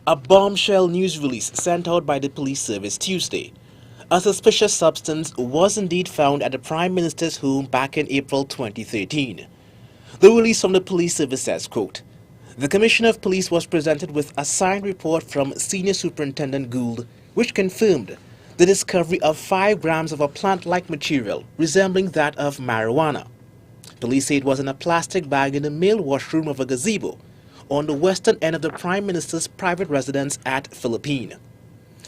A bombshell news release sent out by the police service Tuesday. A suspicious substance was indeed found at the Prime Minister's home back in April 2013. The release from the police service says, quote, "The Commissioner of Police was presented with a signed report from Senior Superintendent Gould, which confirmed the discovery of 5 grams of a plant-like material resembling that of marijuana. Police say it was in a plastic bag in the male washroom of a gazebo on the western end of the Prime Minister's private residence at Philippine.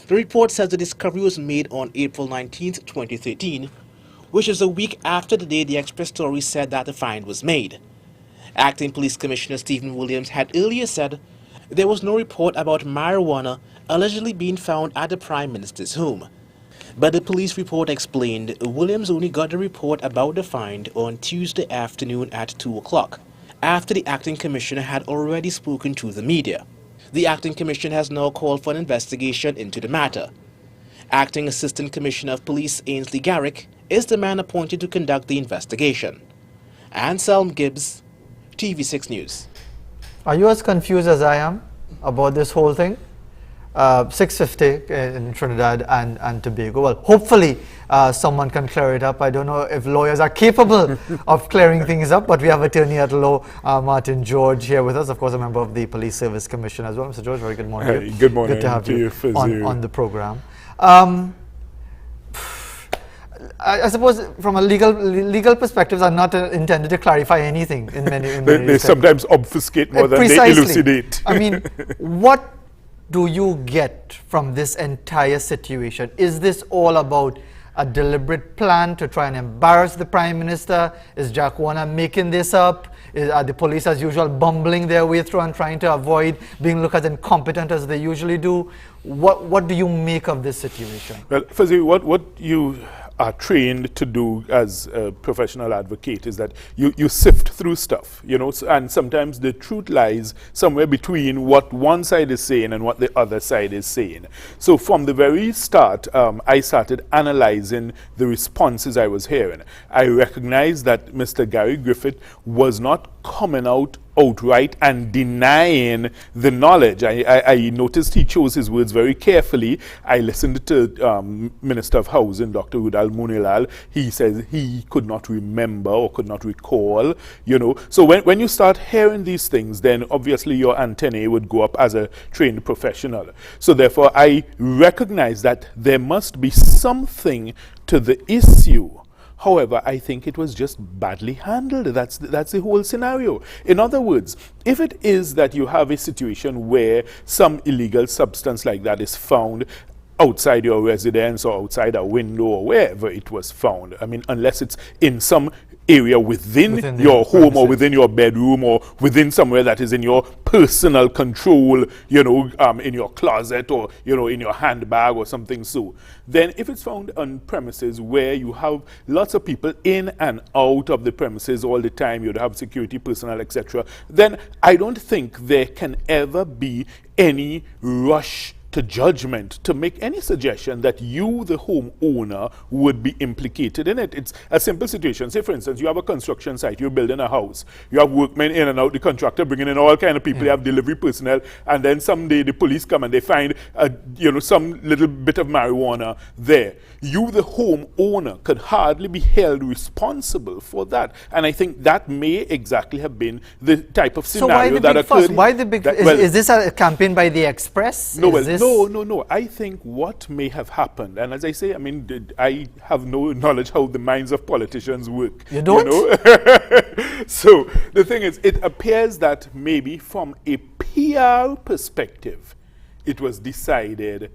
The report says the discovery was made on April 19, 2013, which is a week after the day the Express story said that the find was made. Acting Police Commissioner Stephen Williams had earlier said there was no report about marijuana allegedly being found at the Prime Minister's home. But the police report explained Williams only got the report about the find on Tuesday afternoon at 2 o'clock, after the acting commissioner had already spoken to the media. The acting commissioner has now called for an investigation into the matter. Acting Assistant Commissioner of Police Ainsley Garrick is the man appointed to conduct the investigation. Anselm Gibbs, TV6 News. Are you as confused as I am about this whole thing? 6:50 in Trinidad and Tobago. Well, hopefully someone can clear it up. I don't know if lawyers are capable of clearing things up, but we have attorney at law Martin George here with us, of course a member of the Police Service Commission as well. Mr. George, very good morning. Hey, good morning. Good to have you on the program. I suppose from a legal perspectives are not intended to clarify anything in many they sometimes obfuscate more than they elucidate. I mean, what do you get from this entire situation? Is this all about a deliberate plan to try and embarrass the Prime Minister? Is Jack Warner making this up? Are the police as usual bumbling their way through and trying to avoid being looked as incompetent as they usually do? What do you make of this situation? Well, Fazeer, what you are trained to do as a professional advocate is that you sift through stuff, you know, and sometimes the truth lies somewhere between what one side is saying and what the other side is saying. So from the very start, I started analyzing the responses I was hearing. I recognized that Mr. Gary Griffith was not coming out outright and denying the knowledge. I noticed he chose his words very carefully. I listened to Minister of Housing, Dr. Udal Munilal. He says he could not remember or could not recall, you know. So when you start hearing these things, then obviously your antennae would go up as a trained professional. So therefore, I recognize that there must be something to the issue. However, I think it was just badly handled. That's the whole scenario. In other words, if it is that you have a situation where some illegal substance like that is found outside your residence or outside a window or wherever it was found, I mean, unless it's in some area within your home or within your bedroom or within somewhere that is in your personal control, you know, in your closet or, you know, in your handbag or something so. Then if it's found on premises where you have lots of people in and out of the premises all the time, you'd have security personnel, etc., then I don't think there can ever be any rush to judgment to make any suggestion that you, the homeowner, would be implicated in it. It's a simple situation. Say, for instance, you have a construction site, you're building a house, you have workmen in and out, the contractor bringing in all kind of people, you have delivery personnel, and then someday the police come and they find, you know, some little bit of marijuana there. You, the homeowner, could hardly be held responsible for that. And I think that may exactly have been the type of scenario that occurred. Why the big fuss? Is this a campaign by the Express? No, No. I think what may have happened, and as I say, I mean, I have no knowledge how the minds of politicians work. You don't? You know? So the thing is, it appears that maybe from a PR perspective, it was decided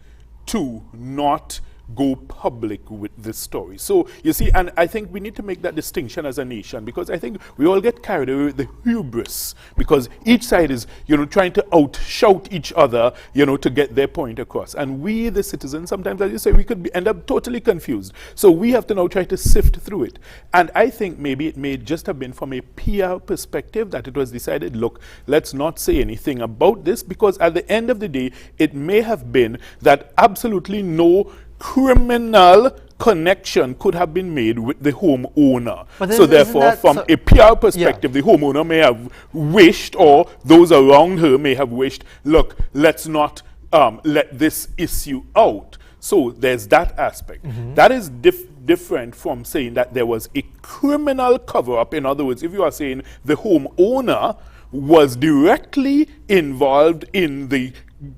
to not go public with this story. So you see, and I think we need to make that distinction as a nation, because I think we all get carried away with the hubris, because each side is, you know, trying to outshout each other, you know, to get their point across. And we, the citizens, sometimes, as you say, we could end up totally confused. So we have to now try to sift through it. And I think maybe it may just have been from a PR perspective that it was decided, look, let's not say anything about this, because at the end of the day, it may have been that absolutely no criminal connection could have been made with the homeowner. So therefore, from a PR perspective, the homeowner may have wished, or those around her may have wished, look, let's not let this issue out. So there's that aspect. That is different from saying that there was a criminal cover-up. In other words, if you are saying the homeowner was directly involved in the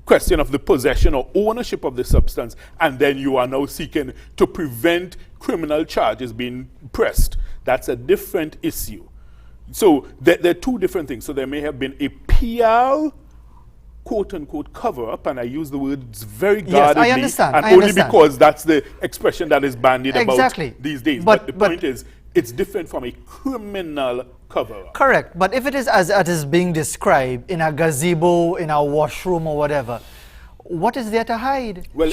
question of the possession or ownership of the substance, and then you are now seeking to prevent criminal charges being pressed, that's a different issue. So there are two different things. So there may have been a PR quote-unquote cover-up, and I use the words very guardedly, I understand. and I only understand. because that's the expression that is bandied Exactly. about these days. But But the point is, it's different from a criminal cover-up. Correct. But if it is as it is being described in a gazebo, in a washroom or whatever, what is there to hide? Well-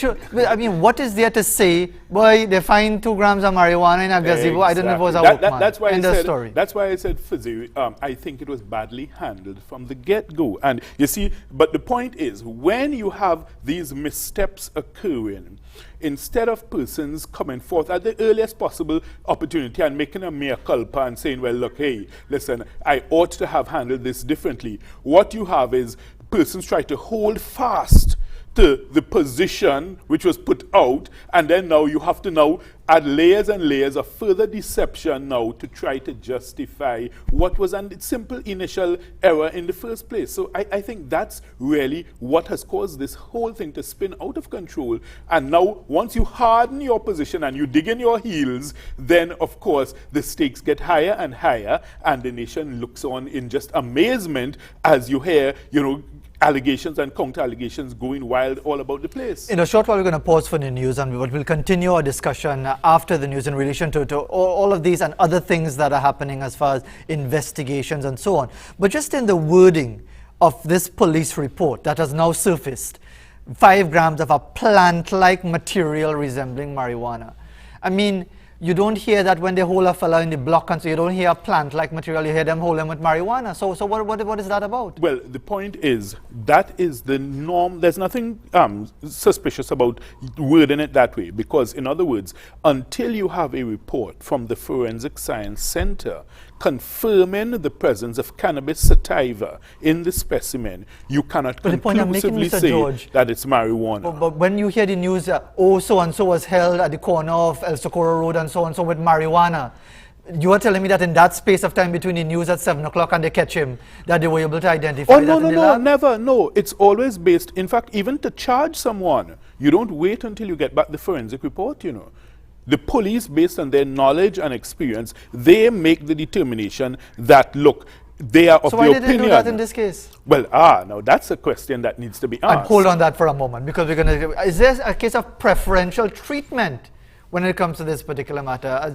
I mean, what is there to say? Boy, they find 2 grams of marijuana in a gazebo. I don't know if it was a workman. That's why End I of said, story. That's why I said, Fazeer, I think it was badly handled from the get-go. And you see, but the point is, when you have these missteps occurring, instead of persons coming forth at the earliest possible opportunity and making a mea culpa and saying, well, look, hey, listen, I ought to have handled this differently, what you have is persons try to hold fast to the position which was put out, and then now you have to now add layers and layers of further deception now to try to justify what was a simple initial error in the first place. So I think that's really what has caused this whole thing to spin out of control. And now once you harden your position and you dig in your heels, then of course the stakes get higher and higher, and the nation looks on in just amazement as you hear, allegations and counter-allegations going wild all about the place. In a short while, we're going to pause for the news, and we'll continue our discussion after the news in relation to all of these and other things that are happening as far as investigations and so on. But just in the wording of this police report that has now surfaced, 5 grams of a plant-like material resembling marijuana. I mean, you don't hear that when they hold a fella in the block, and so you don't hear a plant-like material, you hear them hold him with marijuana. So what is that about? Well, the point is, that is the norm. There's nothing suspicious about wording it that way, because, in other words, until you have a report from the Forensic Science Center confirming the presence of cannabis sativa in the specimen, you cannot But the point I'm making, conclusively Mr. say George, that it's marijuana. But when you hear the news, so-and-so was held at the corner of El Socorro Road and so-and-so with marijuana, you are telling me that in that space of time between the news at 7 o'clock and they catch him, that they were able to identify that in the lab? Never, no. It's always based, in fact, even to charge someone, you don't wait until you get back the forensic report, The police, based on their knowledge and experience, they make the determination that, look, they are of So the why opinion. didn't they do that in this case? Well, now that's a question that needs to be asked. And hold on that for a moment, because we're going to... Is there a case of preferential treatment when it comes to this particular matter?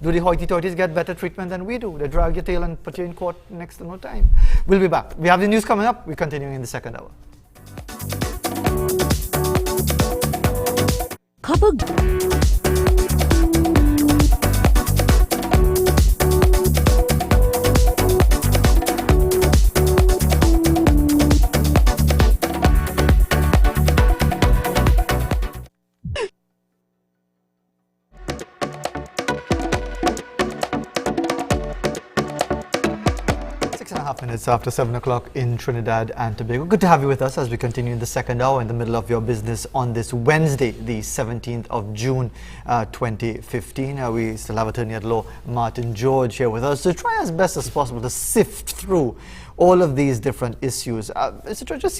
Do the hoity-toities get better treatment than we do? They drag your tail and put you in court next to no time. We'll be back. We have the news coming up. We're continuing in the second hour. Minutes after 7 o'clock in Trinidad and Tobago. Good to have you with us as we continue in the second hour in the middle of your business on this Wednesday, the 17th of June, 2015. We still have Attorney at Law Martin George here with us to try as best as possible to sift through all of these different issues. Mr. George, just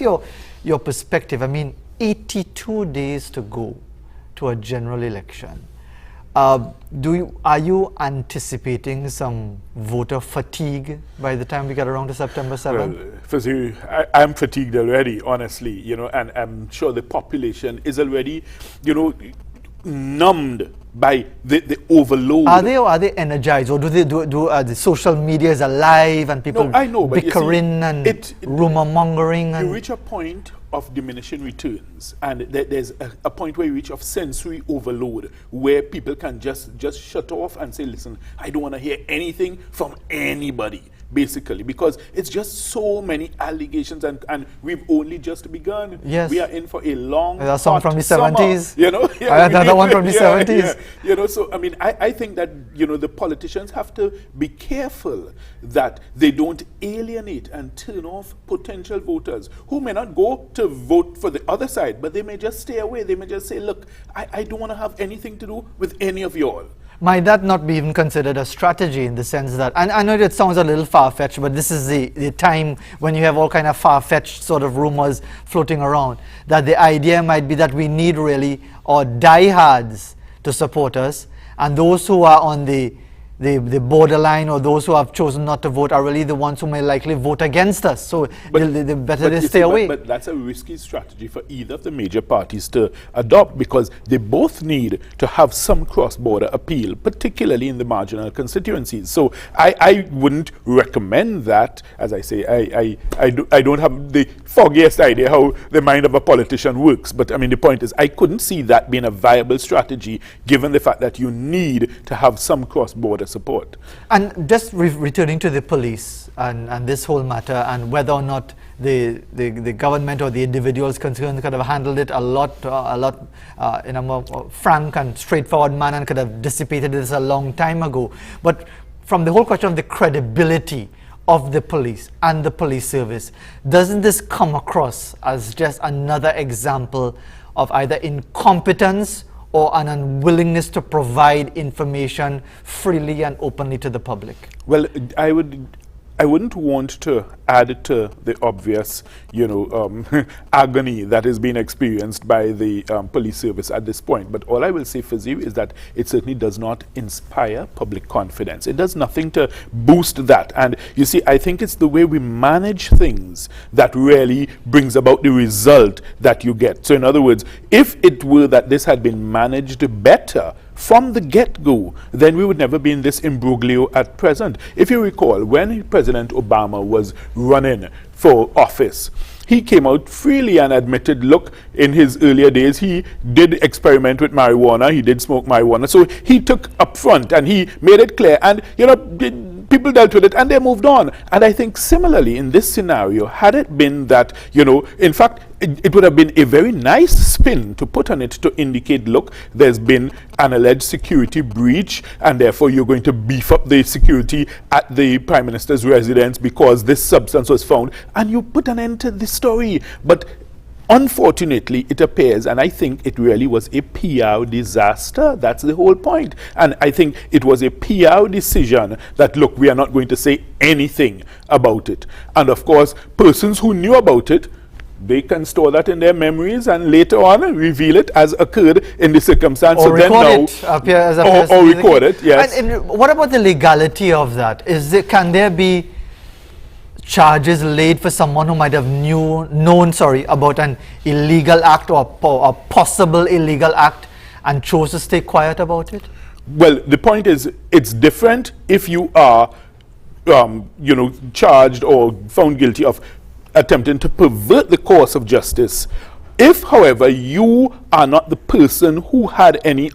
your perspective. I mean, 82 days to go to a general election. Are you anticipating some voter fatigue by the time we get around to September 7th? Well, Fazeer, I'm fatigued already, honestly, and I'm sure the population is already, numbed by the overload. Are they energized, or do the social media is alive and people bickering and rumor mongering? You reach a point of diminishing returns, and there's a point where you reach of sensory overload, where people can just shut off and say, listen, I don't want to hear anything from anybody. basically, because it's just so many allegations, and we've only just begun. Yes. We are in for a long, There's a song from the hot 70s. summer, you know. Another one from the 70s. You know, so I mean, I think that, you know, the politicians have to be careful that they don't alienate and turn off potential voters who may not go to vote for the other side, but they may just stay away. They may just say, look, I don't want to have anything to do with any of you all. Might that not be even considered a strategy, in the sense that, and I know it sounds a little far-fetched, but this is the time when you have all kind of far-fetched sort of rumors floating around, that the idea might be that we need really our diehards to support us, and those who are on the borderline, or those who have chosen not to vote, are really the ones who may likely vote against us. So the better they stay away. But that's a risky strategy for either of the major parties to adopt, because they both need to have some cross-border appeal, particularly in the marginal constituencies. So I wouldn't recommend that. As I say, I don't have the foggiest idea how the mind of a politician works. But I mean, the point is, I couldn't see that being a viable strategy, given the fact that you need to have some cross-border support. And just returning to the police and this whole matter, and whether or not the government or the individuals concerned could have handled it a lot in a more frank and straightforward manner, and could have dissipated this a long time ago. But from the whole question of the credibility of the police and the police service, doesn't this come across as just another example of either incompetence or an unwillingness to provide information freely and openly to the public? Well, I wouldn't want to add to the obvious, you know, agony that is being experienced by the police service at this point. But all I will say, Fazeer, is that it certainly does not inspire public confidence. It does nothing to boost that. And you see, I think it's the way we manage things that really brings about the result that you get. So in other words, if it were that this had been managed better from the get-go, then we would never be in this imbroglio at present. If you recall, when President Obama was running for office, he came out freely and admitted, look, in his earlier days, he did experiment with marijuana, he did smoke marijuana. So he took up front and he made it clear, and, you know, people dealt with it and they moved on. And I think similarly in this scenario, had it been that, you know, in fact, it would have been a very nice spin to put on it to indicate, look, there's been an alleged security breach, and therefore you're going to beef up the security at the Prime Minister's residence because this substance was found, and you put an end to the story. But unfortunately, it appears, and I think it really was a PR disaster. That's the whole point. And I think it was a PR decision that, look, we are not going to say anything about it. And of course, persons who knew about it, they can store that in their memories and later on reveal it as occurred in the circumstance. Or so record then it, appears or record it, yes. And what about the legality of that? Can there be charges laid for someone who might have known about an illegal act or a possible illegal act and chose to stay quiet about it? Well, the point is, it's different if you are, you know, charged or found guilty of attempting to pervert the course of justice. If, however, you are not the person who had any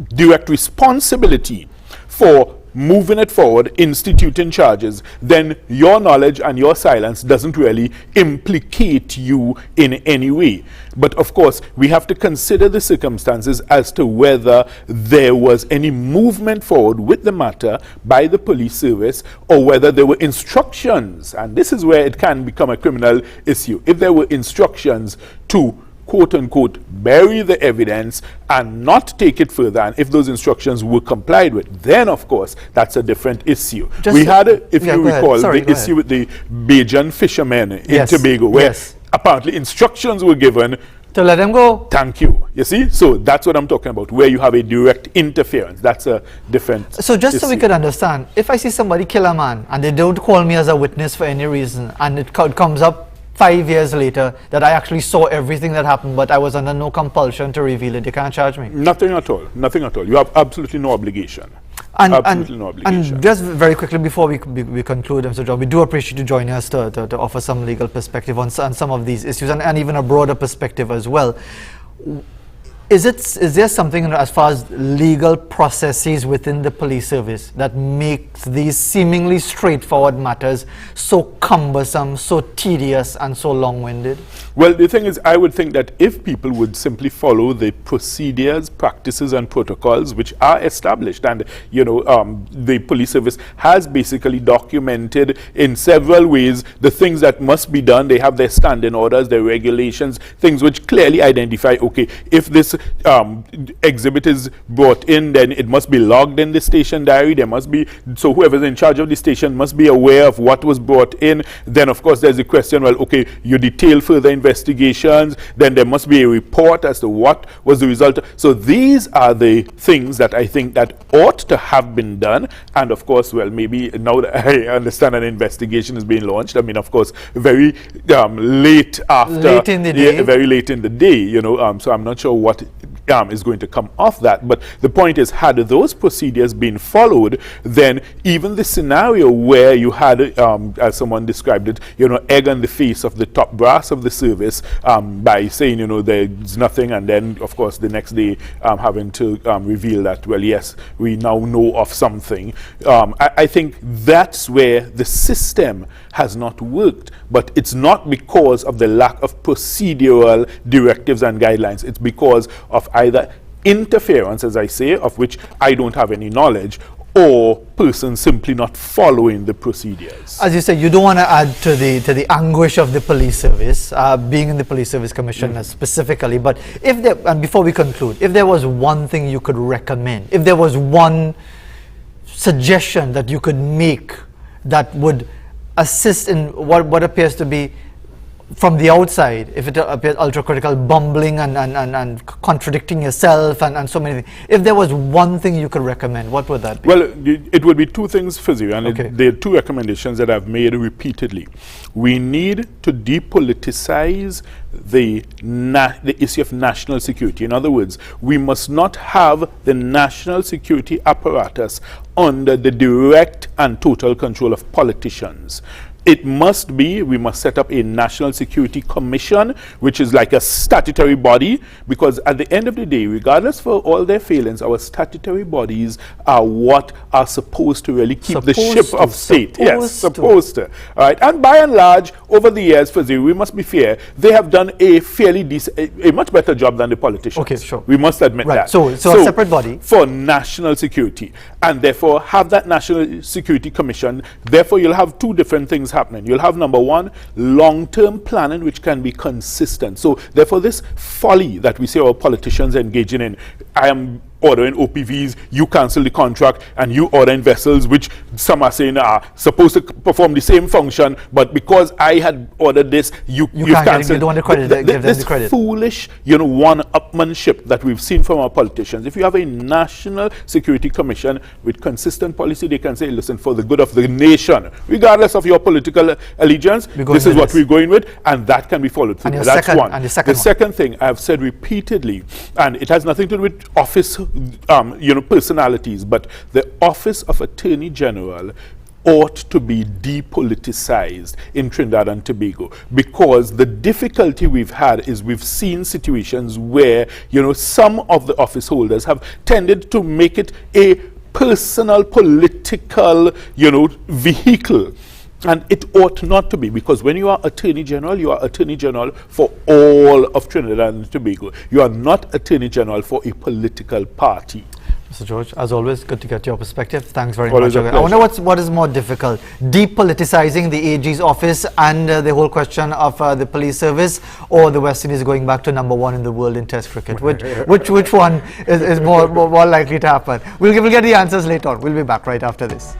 direct responsibility for moving it forward, instituting charges, then your knowledge and your silence doesn't really implicate you in any way. But of course, we have to consider the circumstances as to whether there was any movement forward with the matter by the police service, or whether there were instructions, and this is where it can become a criminal issue. If there were instructions to quote-unquote bury the evidence and not take it further, and if those instructions were complied with, then of course that's a different issue. We had, if you recall, the issue with the Bajan fishermen in Tobago, where apparently instructions were given to let them go. Thank you. You see? So that's what I'm talking about, where you have a direct interference. That's a different So just issue. so we could understand, if I see somebody kill a man and they don't call me as a witness for any reason, and it comes up 5 years later that I actually saw everything that happened, but I was under no compulsion to reveal it, you can't charge me? Nothing at all. Nothing at all. You have absolutely no obligation. And just very quickly before we conclude, Mr. John, we do appreciate you joining us to offer some legal perspective on some of these issues, and even a broader perspective as well. Is there something, as far as legal processes within the police service that makes these seemingly straightforward matters so cumbersome, so tedious, and so long-winded? Well, the thing is, I would think that if people would simply follow the procedures, practices, and protocols which are established, and the police service has basically documented in several ways the things that must be done. They have their standing orders, their regulations, things which clearly identify, okay, if this exhibit is brought in, then it must be logged in the station diary. There must be, so whoever's in charge of the station must be aware of what was brought in. Then, of course, there's the question, well, okay, you detail further investigations, then there must be a report as to what was the result. So these are the things that I think that ought to have been done. And of course, well, maybe now that I understand an investigation is being launched, I mean, of course, very late after, late in the day. Very late in the day, so I'm not sure what is going to come off that. But the point is, had those procedures been followed, then even the scenario where you had, as someone described it, egg on the face of the top brass of the service by saying, there's nothing, and then, of course, the next day having to reveal that, well, yes, we now know of something. I think that's where the system has not worked, but it's not because of the lack of procedural directives and guidelines. It's because of either interference, as I say, of which I don't have any knowledge, or persons simply not following the procedures. As you say, you don't want to add to the anguish of the police service, being in the Police Service Commission specifically, but if there, and before we conclude, if there was one thing you could recommend, if there was one suggestion that you could make that would assist in what appears to be, from the outside, if it appears ultra-critical, bumbling and contradicting yourself and so many things. If there was one thing you could recommend, what would that be? Well, it would be two things, Fazeer, and Okay. there are two recommendations that I've made repeatedly. We need to depoliticize the issue of national security. In other words, we must not have the national security apparatus under the direct and total control of politicians. It must be, we must set up a National Security Commission, which is like a statutory body, because at the end of the day, regardless for all their failings, our statutory bodies are what are supposed to really keep the ship of state. Yes, supposed to. All right. And by and large, over the years, Fazeer, we must be fair, they have done a fairly decent, a much better job than the politicians. Okay, sure. We must admit Right. that. So a separate body. For national security. And therefore, have that National Security Commission. Therefore, you'll have two different things happening. You'll have, number one, long-term planning, which can be consistent. So therefore, this folly that we see our politicians engaging in, I am ordering OPVs, you cancel the contract, and you order in vessels which some are saying are supposed to perform the same function, but because I had ordered this, you've cancelled. You don't want to credit, give them the credit. This foolish, one-upmanship that we've seen from our politicians. If you have a National Security Commission with consistent policy, they can say, listen, for the good of the nation, regardless of your political allegiance, this is what we're going with, and that can be followed through. That's one. And the second thing I've said repeatedly, and it has nothing to do with office personalities, but the office of Attorney General ought to be depoliticized in Trinidad and Tobago, because the difficulty we've had is we've seen situations where, some of the office holders have tended to make it a personal political, vehicle. And it ought not to be, because when you are Attorney General, you are Attorney General for all of Trinidad and Tobago. You are not Attorney General for a political party. Mr. George, as always, good to get your perspective. Thanks very Always much. a I wonder what is more difficult, depoliticizing the AG's office and the whole question of the police service, or the West Indies going back to number one in the world in Test cricket. Which one is more likely to happen? We'll get the answers later on. We'll be back right after this.